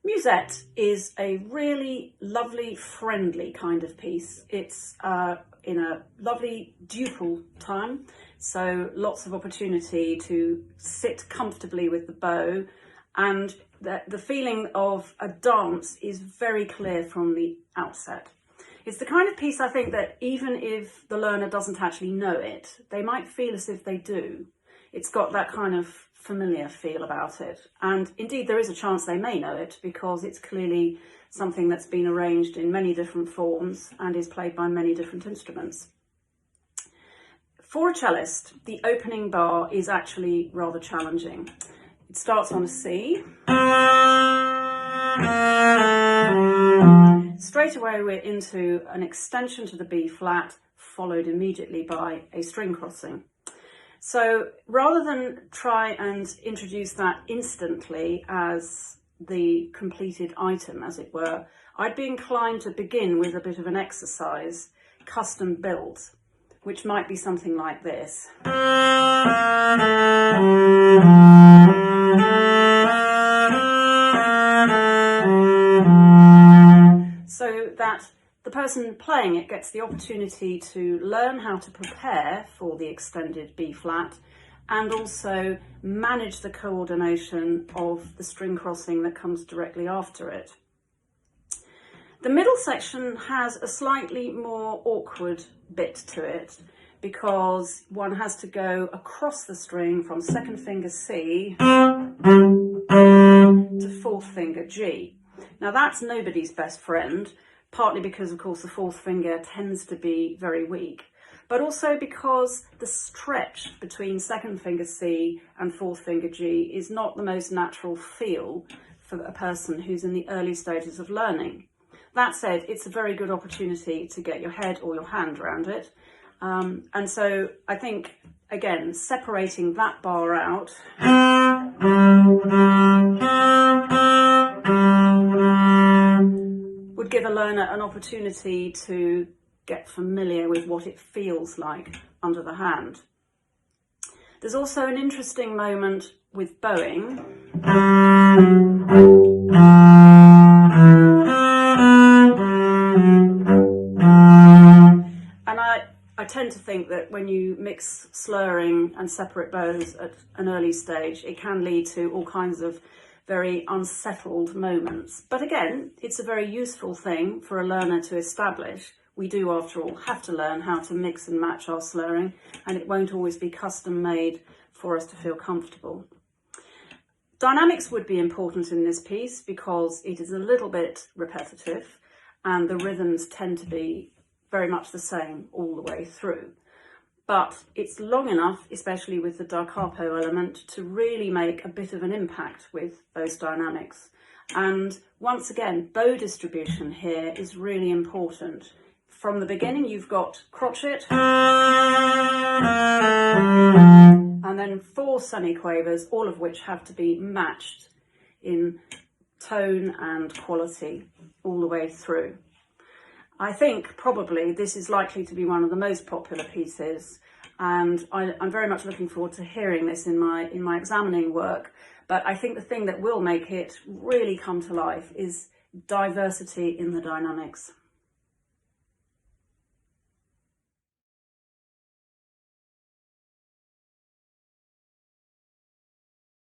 Musette is a really lovely, friendly kind of piece. It's in a lovely duple time, so lots of opportunity to sit comfortably with the bow, and the feeling of a dance is very clear from the outset. It's the kind of piece I think that even if the learner doesn't actually know it, they might feel as if they do. It's got that kind of familiar feel about it, and indeed there is a chance they may know it because it's clearly something that's been arranged in many different forms and is played by many different instruments. For a cellist, the opening bar is actually rather challenging. It starts on a C. Straight away we're into an extension to the B flat, followed immediately by a string crossing. So rather than try and introduce that instantly as the completed item, as it were, I'd be inclined to begin with a bit of an exercise, custom built, which might be something like this. So that the person playing it gets the opportunity to learn how to prepare for the extended B flat and also manage the coordination of the string crossing that comes directly after it. The middle section has a slightly more awkward bit to it because one has to go across the string from second finger C to fourth finger G. Now that's nobody's best friend, partly because of course the fourth finger tends to be very weak, but also because the stretch between second finger C and fourth finger G is not the most natural feel for a person who's in the early stages of learning. That said, it's a very good opportunity to get your head or your hand around it. And so I think, again, separating that bar out would give a learner an opportunity to get familiar with what it feels like under the hand. There's also an interesting moment with bowing. I tend to think that when you mix slurring and separate bows at an early stage, it can lead to all kinds of very unsettled moments. But again, it's a very useful thing for a learner to establish. We do, after all, have to learn how to mix and match our slurring, and it won't always be custom made for us to feel comfortable. Dynamics would be important in this piece because it is a little bit repetitive and the rhythms tend to be very much the same all the way through. But it's long enough, especially with the da capo element, to really make a bit of an impact with those dynamics. And once again, bow distribution here is really important. From the beginning, you've got crotchet, and then 4 semiquavers, all of which have to be matched in tone and quality all the way through. I think probably this is likely to be one of the most popular pieces, and I'm very much looking forward to hearing this in my examining work. But I think the thing that will make it really come to life is diversity in the dynamics.